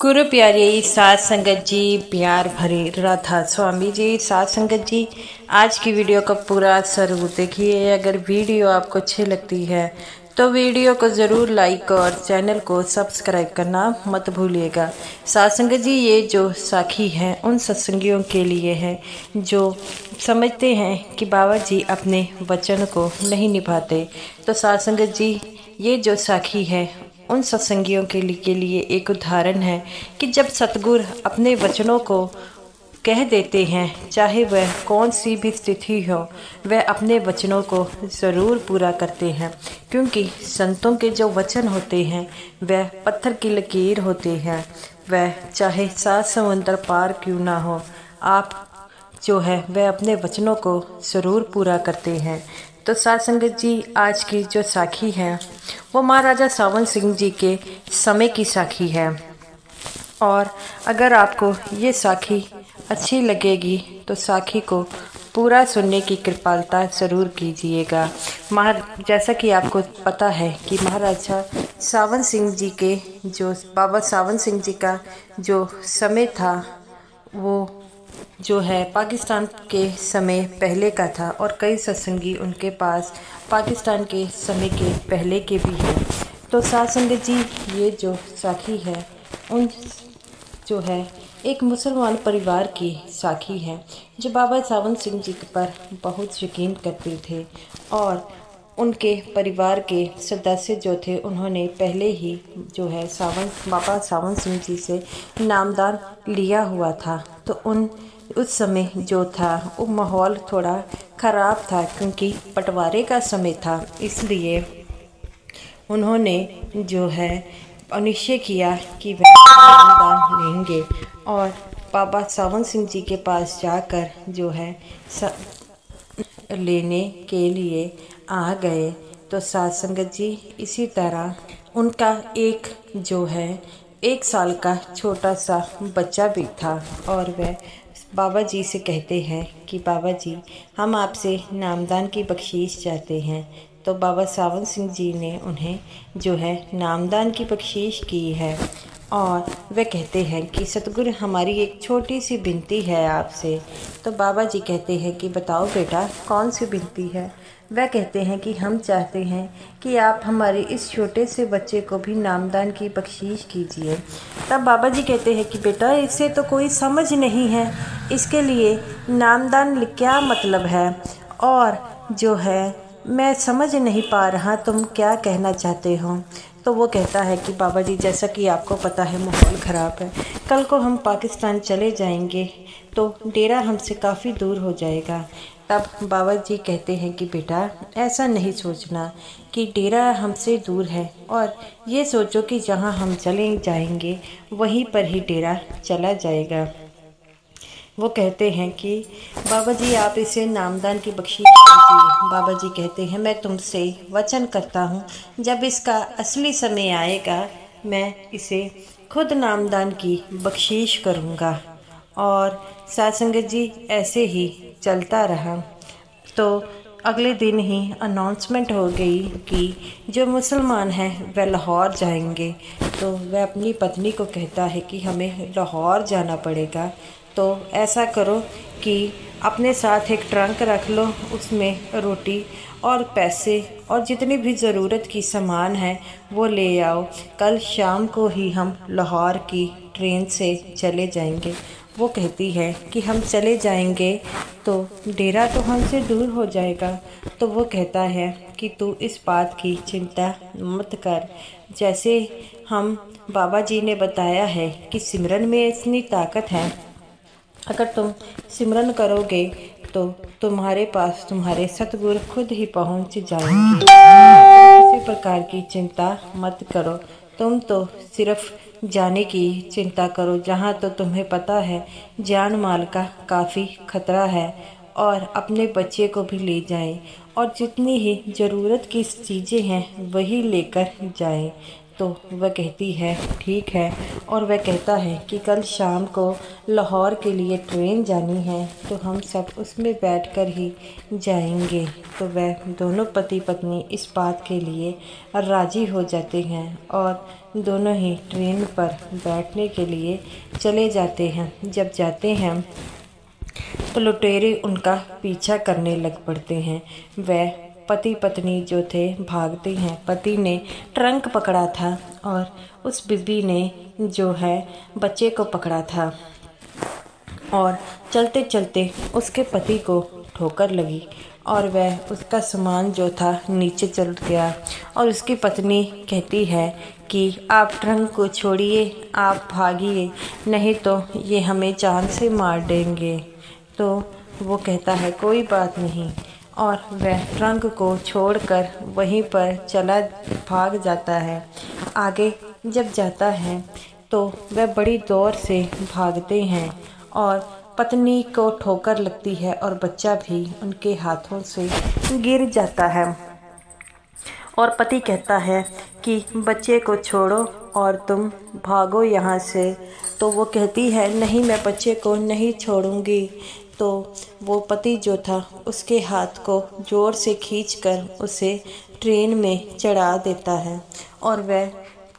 गुरु प्यारी साध संगत जी, प्यार भरे राधा स्वामी जी, साध संगत जी, आज की वीडियो का पूरा जरूर देखिए। अगर वीडियो आपको अच्छी लगती है तो वीडियो को ज़रूर लाइक और चैनल को सब्सक्राइब करना मत भूलिएगा। साध संगत जी, ये जो साखी है उन सत्संगियों के लिए है जो समझते हैं कि बाबा जी अपने वचन को नहीं निभाते। तो साध संगत जी, ये जो साखी है उन सत्संगियों के लिए एक उदाहरण है कि जब सतगुरु अपने वचनों को कह देते हैं, चाहे वह कौन सी भी स्थिति हो, वह अपने वचनों को ज़रूर पूरा करते हैं। क्योंकि संतों के जो वचन होते हैं वह पत्थर की लकीर होते हैं। वह चाहे 7 समुंदर पार क्यों ना हो, आप जो है वह अपने वचनों को ज़रूर पूरा करते हैं। तो साध संगत जी, आज की जो साखी है वो महाराजा सावन सिंह जी के समय की साखी है। और अगर आपको ये साखी अच्छी लगेगी तो साखी को पूरा सुनने की कृपालता ज़रूर कीजिएगा। जैसा कि आपको पता है कि महाराजा सावन सिंह जी के जो बाबा सावन सिंह जी का जो समय था वो जो है पाकिस्तान के समय पहले का था, और कई सत्संगी उनके पास पाकिस्तान के समय के पहले के भी हैं। तो साध संगत जी, ये जो साखी है उन जो है एक मुसलमान परिवार की साखी है जो बाबा सावन सिंह जी पर बहुत यकीन करते थे। और उनके परिवार के सदस्य जो थे उन्होंने पहले ही जो है बाबा सावन सिंह जी से नामदान लिया हुआ था। तो उस समय जो था वो माहौल थोड़ा ख़राब था, क्योंकि बंटवारे का समय था। इसलिए उन्होंने जो है निश्चय किया कि वह नामदान लेंगे और बाबा सावन सिंह जी के पास जाकर जो है लेने के लिए आ गए। तो साध संगत जी, इसी तरह उनका एक जो है 1 साल का छोटा सा बच्चा भी था, और वह बाबा जी से कहते हैं कि बाबा जी, हम आपसे नामदान की बख्शीश चाहते हैं। तो बाबा सावन सिंह जी ने उन्हें जो है नामदान की बख्शीश की है। और वे कहते हैं कि सतगुरु, हमारी एक छोटी सी विनती है आपसे। तो बाबा जी कहते हैं कि बताओ बेटा, कौन सी विनती है। वह कहते हैं कि हम चाहते हैं कि आप हमारे इस छोटे से बच्चे को भी नामदान की बख्शीश कीजिए। तब बाबा जी कहते हैं कि बेटा, इसे तो कोई समझ नहीं है, इसके लिए नामदान क्या मतलब है, और जो है मैं समझ नहीं पा रहा तुम क्या कहना चाहते हो। तो वो कहता है कि बाबा जी, जैसा कि आपको पता है माहौल ख़राब है, कल को हम पाकिस्तान चले जाएंगे तो डेरा हमसे काफ़ी दूर हो जाएगा। तब बाबा जी कहते हैं कि बेटा, ऐसा नहीं सोचना कि डेरा हमसे दूर है, और ये सोचो कि जहाँ हम चले जाएंगे वहीं पर ही डेरा चला जाएगा। वो कहते हैं कि बाबा जी, आप इसे नामदान की बख्शीश कीजिए। बाबा जी कहते हैं, मैं तुमसे वचन करता हूँ, जब इसका असली समय आएगा मैं इसे खुद नामदान की बख्शीश करूँगा। और साध संगत जी, ऐसे ही चलता रहा। तो अगले दिन ही अनाउंसमेंट हो गई कि जो मुसलमान हैं वह लाहौर जाएंगे। तो वह अपनी पत्नी को कहता है कि हमें लाहौर जाना पड़ेगा, तो ऐसा करो कि अपने साथ एक ट्रंक रख लो, उसमें रोटी और पैसे और जितनी भी ज़रूरत की सामान है वो ले आओ। कल शाम को ही हम लाहौर की ट्रेन से चले जाएंगे। वो कहती है कि हम चले जाएंगे तो डेरा तो हमसे दूर हो जाएगा। तो वो कहता है कि तू इस बात की चिंता मत कर। जैसे हम बाबा जी ने बताया है कि सिमरन में इतनी ताकत है, अगर तुम सिमरन करोगे तो तुम्हारे पास तुम्हारे सतगुरु खुद ही पहुंच जाएंगे। किसी प्रकार की चिंता मत करो, तुम तो सिर्फ जाने की चिंता करो जहां तो तुम्हें पता है जान माल का काफ़ी खतरा है, और अपने बच्चे को भी ले जाएं, और जितनी ही ज़रूरत की चीज़ें हैं वही लेकर जाएं। तो वह कहती है ठीक है, और वह कहता है कि कल शाम को लाहौर के लिए ट्रेन जानी है, तो हम सब उसमें बैठकर ही जाएंगे। तो वह दोनों पति पत्नी इस बात के लिए राज़ी हो जाते हैं और दोनों ही ट्रेन पर बैठने के लिए चले जाते हैं। जब जाते हैं तो लुटेरे उनका पीछा करने लग पड़ते हैं। वह पति पत्नी जो थे भागते हैं। पति ने ट्रंक पकड़ा था और उस बीबी ने जो है बच्चे को पकड़ा था, और चलते चलते उसके पति को ठोकर लगी और वह उसका सामान जो था नीचे चल गया। और उसकी पत्नी कहती है कि आप ट्रंक को छोड़िए, आप भागिए, नहीं तो ये हमें जान से मार देंगे। तो वो कहता है कोई बात नहीं, और वह ट्रंक को छोड़कर वहीं पर चला भाग जाता है। आगे जब जाता है तो वह बड़ी दौड़ से भागते हैं और पत्नी को ठोकर लगती है और बच्चा भी उनके हाथों से गिर जाता है। और पति कहता है कि बच्चे को छोड़ो और तुम भागो यहाँ से। तो वो कहती है नहीं, मैं बच्चे को नहीं छोड़ूंगी। तो वो पति जो था उसके हाथ को ज़ोर से खींचकर उसे ट्रेन में चढ़ा देता है और वह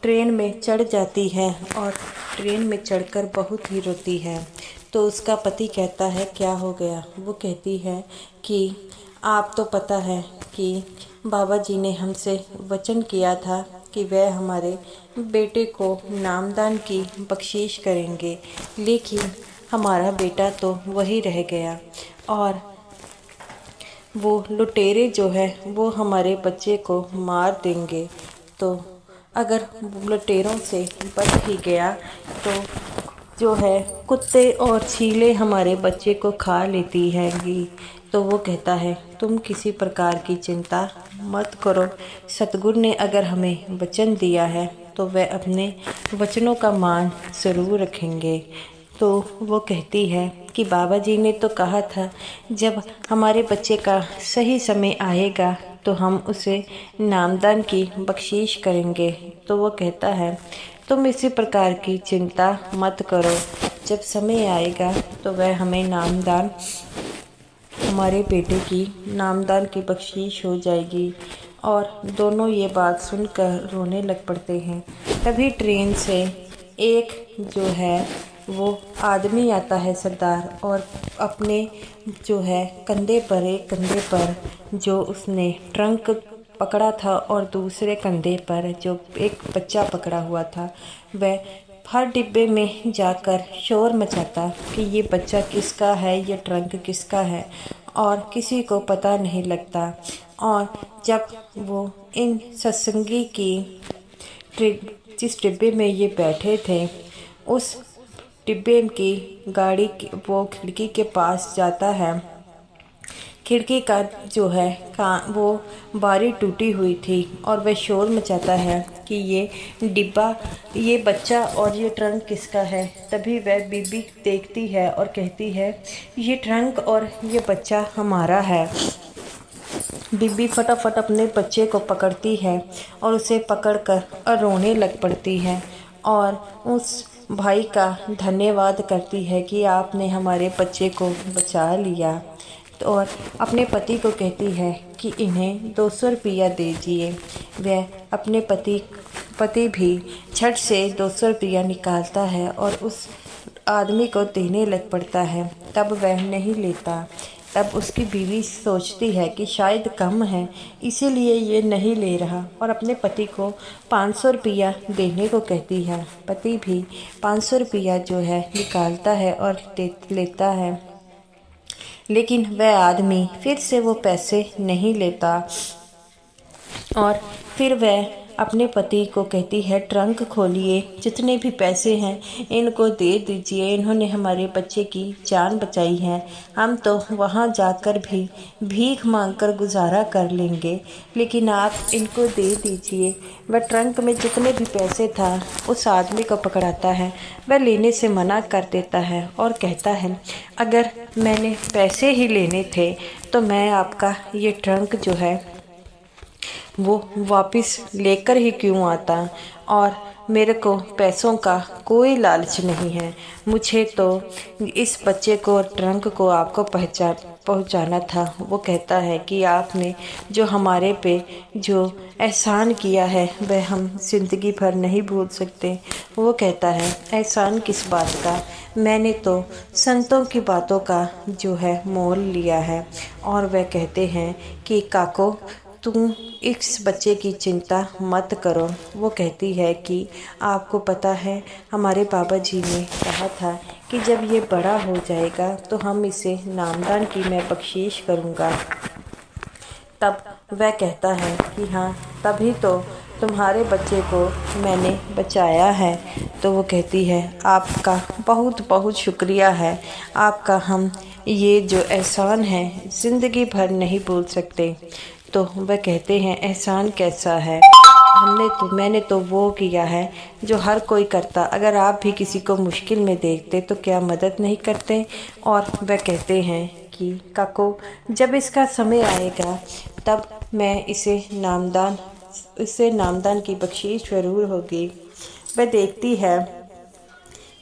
ट्रेन में चढ़ जाती है और ट्रेन में चढ़कर बहुत ही रोती है। तो उसका पति कहता है क्या हो गया? वो कहती है कि आप तो पता है कि बाबा जी ने हमसे वचन किया था कि वह हमारे बेटे को नामदान की बख्शीश करेंगे, लेकिन हमारा बेटा तो वही रह गया और वो लुटेरे जो है वो हमारे बच्चे को मार देंगे। तो अगर लुटेरों से बच ही गया तो जो है कुत्ते और चीले हमारे बच्चे को खा लेती हैंगी। तो वो कहता है तुम किसी प्रकार की चिंता मत करो, सतगुरु ने अगर हमें वचन दिया है तो वह अपने वचनों का मान ज़रूर रखेंगे। तो वो कहती है कि बाबा जी ने तो कहा था जब हमारे बच्चे का सही समय आएगा तो हम उसे नामदान की बख्शीश करेंगे। तो वो कहता है तुम इसी प्रकार की चिंता मत करो, जब समय आएगा तो वह हमें नामदान, हमारे बेटे की नामदान की बख्शीश हो जाएगी। और दोनों ये बात सुनकर रोने लग पड़ते हैं। तभी ट्रेन से एक जो है वो आदमी आता है सरदार, और अपने जो है कंधे पर जो उसने ट्रंक पकड़ा था और दूसरे कंधे पर जो एक बच्चा पकड़ा हुआ था, वह हर डिब्बे में जाकर शोर मचाता कि ये बच्चा किसका है, ये ट्रंक किसका है, और किसी को पता नहीं लगता। और जब वो इन सत्संगी की जिस डिब्बे में ये बैठे थे उस डिब्बे की गाड़ी वो खिड़की के पास जाता है। खिड़की का जो है वो बारी टूटी हुई थी और वह शोर मचाता है कि ये डिब्बा, ये बच्चा और ये ट्रंक किसका है। तभी वह बीबी देखती है और कहती है ये ट्रंक और ये बच्चा हमारा है। बीबी फटाफट अपने बच्चे को पकड़ती है और उसे पकड़कर रोने लग पड़ती है और उस भाई का धन्यवाद करती है कि आपने हमारे बच्चे को बचा लिया। तो और अपने पति को कहती है कि इन्हें 200 रुपया दे दीजिए। वह अपने पति भी झट से 200 रुपया निकालता है और उस आदमी को देने लग पड़ता है। तब वह नहीं लेता। तब उसकी बीवी सोचती है कि शायद कम है इसीलिए ये नहीं ले रहा, और अपने पति को 500 रुपया देने को कहती है। पति भी 500 रुपया जो है निकालता है और लेता है, लेकिन वह आदमी फिर से वो पैसे नहीं लेता। और फिर वह अपने पति को कहती है ट्रंक खोलिए, जितने भी पैसे हैं इनको दे दीजिए, इन्होंने हमारे बच्चे की जान बचाई है। हम तो वहाँ जाकर भी भीख मांगकर गुजारा कर लेंगे, लेकिन आप इनको दे दीजिए। वह ट्रंक में जितने भी पैसे था उस आदमी को पकड़ाता है। वह लेने से मना कर देता है और कहता है अगर मैंने पैसे ही लेने थे तो मैं आपका ये ट्रंक जो है वो वापस लेकर ही क्यों आता। और मेरे को पैसों का कोई लालच नहीं है, मुझे तो इस बच्चे को ट्रंक को आपको पहुंचाना था। वो कहता है कि आपने जो हमारे पे जो एहसान किया है वह हम ज़िंदगी भर नहीं भूल सकते। वो कहता है एहसान किस बात का, मैंने तो संतों की बातों का जो है मोल लिया है। और वह कहते हैं कि काको तुम इस बच्चे की चिंता मत करो। वो कहती है कि आपको पता है हमारे बाबा जी ने कहा था कि जब ये बड़ा हो जाएगा तो हम इसे नामदान की मैं बख्शीश करूँगा। तब वह कहता है कि हाँ तभी तो तुम्हारे बच्चे को मैंने बचाया है। तो वो कहती है आपका बहुत बहुत शुक्रिया है, आपका हम ये जो एहसान है ज़िंदगी भर नहीं भूल सकते। तो वह कहते हैं एहसान कैसा है, मैंने तो वो किया है जो हर कोई करता। अगर आप भी किसी को मुश्किल में देखते तो क्या मदद नहीं करते। और वह कहते हैं कि काको जब इसका समय आएगा तब मैं इसे नामदान की बख्शीश ज़रूर होगी। वह देखती है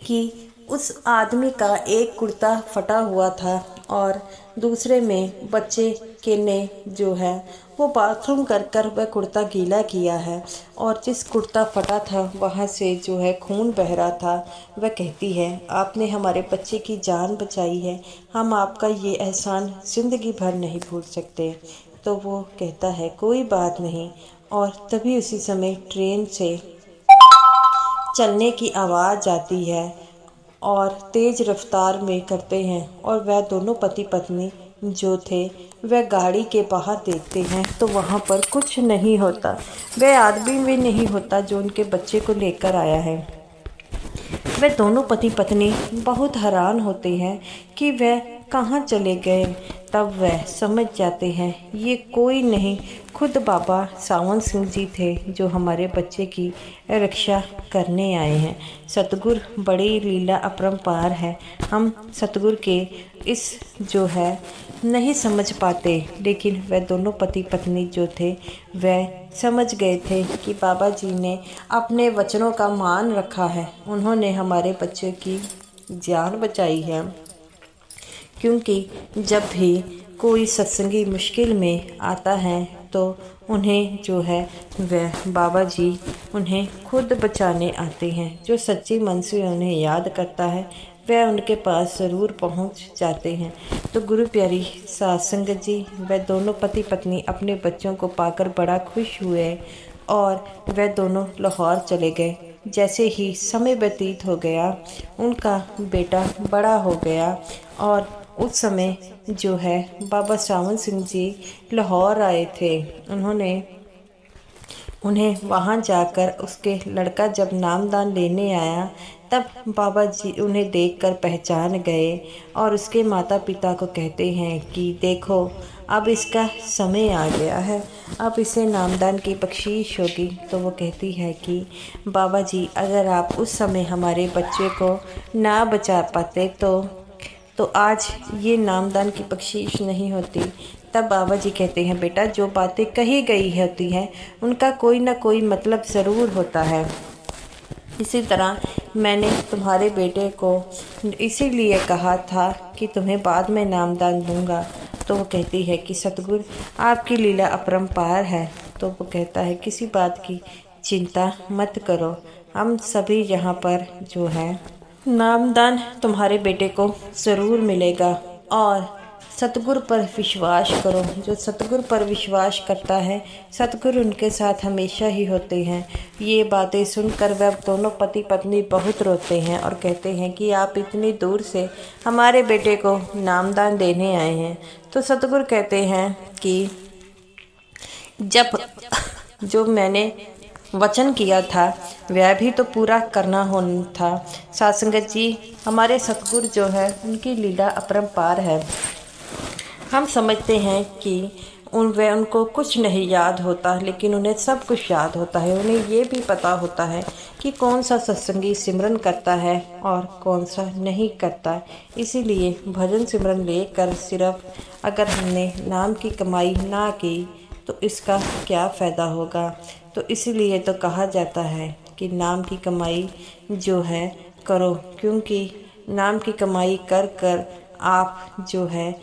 कि उस आदमी का एक कुर्ता फटा हुआ था और दूसरे में बच्चे के ने जो है वो बाथरूम कर वह कुर्ता गीला किया है और जिस कुर्ता फटा था वहाँ से जो है खून बह रहा था। वह कहती है आपने हमारे बच्चे की जान बचाई है, हम आपका ये एहसान ज़िंदगी भर नहीं भूल सकते। तो वो कहता है कोई बात नहीं। और तभी उसी समय ट्रेन से चलने की आवाज़ आती है और तेज़ रफ्तार में करते हैं और वह दोनों पति पत्नी जो थे वह गाड़ी के बाहर देखते हैं तो वहाँ पर कुछ नहीं होता, वह आदमी भी नहीं होता जो उनके बच्चे को लेकर आया है। वह दोनों पति पत्नी बहुत हैरान होते हैं कि वह कहाँ चले गए। तब वह समझ जाते हैं ये कोई नहीं, खुद बाबा सावन सिंह जी थे जो हमारे बच्चे की रक्षा करने आए हैं। सतगुर बड़ी लीला अपरंपार है, हम सतगुर के इस जो है नहीं समझ पाते। लेकिन वह दोनों पति पत्नी जो थे वह समझ गए थे कि बाबा जी ने अपने वचनों का मान रखा है, उन्होंने हमारे बच्चे की जान बचाई है। क्योंकि जब भी कोई सत्संगी मुश्किल में आता है तो उन्हें जो है वह बाबा जी उन्हें खुद बचाने आते हैं। जो सच्ची मन से उन्हें याद करता है वह उनके पास ज़रूर पहुंच जाते हैं। तो गुरु प्यारी साध संगत जी वह दोनों पति पत्नी अपने बच्चों को पाकर बड़ा खुश हुए और वह दोनों लाहौर चले गए। जैसे ही समय व्यतीत हो गया उनका बेटा बड़ा हो गया और उस समय जो है बाबा सावन सिंह जी लाहौर आए थे। उन्हें वहाँ जाकर उसके लड़का जब नामदान लेने आया तब बाबा जी उन्हें देखकर पहचान गए और उसके माता पिता को कहते हैं कि देखो अब इसका समय आ गया है, अब इसे नामदान की बख्शीश होगी। तो वो कहती है कि बाबा जी अगर आप उस समय हमारे बच्चे को ना बचा पाते तो आज ये नामदान की बख्शीश नहीं होती। तब बाबा जी कहते हैं बेटा जो बातें कही गई होती हैं उनका कोई ना कोई मतलब ज़रूर होता है। इसी तरह मैंने तुम्हारे बेटे को इसीलिए कहा था कि तुम्हें बाद में नामदान दूंगा। तो वो कहती है कि सतगुरु आपकी लीला अपरंपार है। तो वो कहता है किसी बात की चिंता मत करो, हम सभी यहाँ पर जो है नामदान तुम्हारे बेटे को ज़रूर मिलेगा। और सतगुरु पर विश्वास करो, जो सतगुरु पर विश्वास करता है सतगुरु उनके साथ हमेशा ही होते हैं। ये बातें सुनकर वह दोनों पति पत्नी बहुत रोते हैं और कहते हैं कि आप इतनी दूर से हमारे बेटे को नामदान देने आए हैं। तो सतगुरु कहते हैं कि जब जो मैंने वचन किया था वह भी तो पूरा करना होना था। साध संगत जी हमारे सतगुरु जो है उनकी लीला अपरंपार है। हम समझते हैं कि उनको कुछ नहीं याद होता लेकिन उन्हें सब कुछ याद होता है। उन्हें ये भी पता होता है कि कौन सा सत्संगी सिमरन करता है और कौन सा नहीं करता। इसीलिए भजन सिमरन लेकर सिर्फ अगर हमने नाम की कमाई ना की तो इसका क्या फ़ायदा होगा। तो इसलिए तो कहा जाता है कि नाम की कमाई जो है करो, क्योंकि नाम की कमाई कर कर आप जो है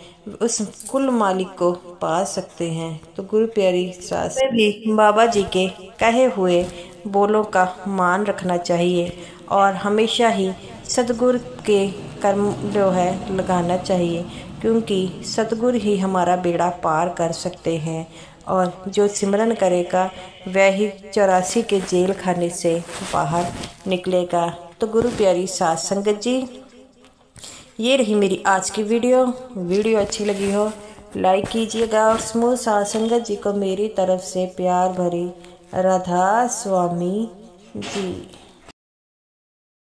उस कुल मालिक को पा सकते हैं। तो गुरु प्यारी सास में भी बाबा जी के कहे हुए बोलों का मान रखना चाहिए और हमेशा ही सतगुरु के कर्म जो है लगाना चाहिए, क्योंकि सतगुरु ही हमारा बेड़ा पार कर सकते हैं और जो सिमरन करेगा वह ही 84 के जेल खाने से बाहर निकलेगा। तो गुरु प्यारी साध संगत जी, ये रही मेरी आज की वीडियो अच्छी लगी हो लाइक कीजिएगा और समूह साध संगत जी को मेरी तरफ से प्यार भरी राधा स्वामी जी।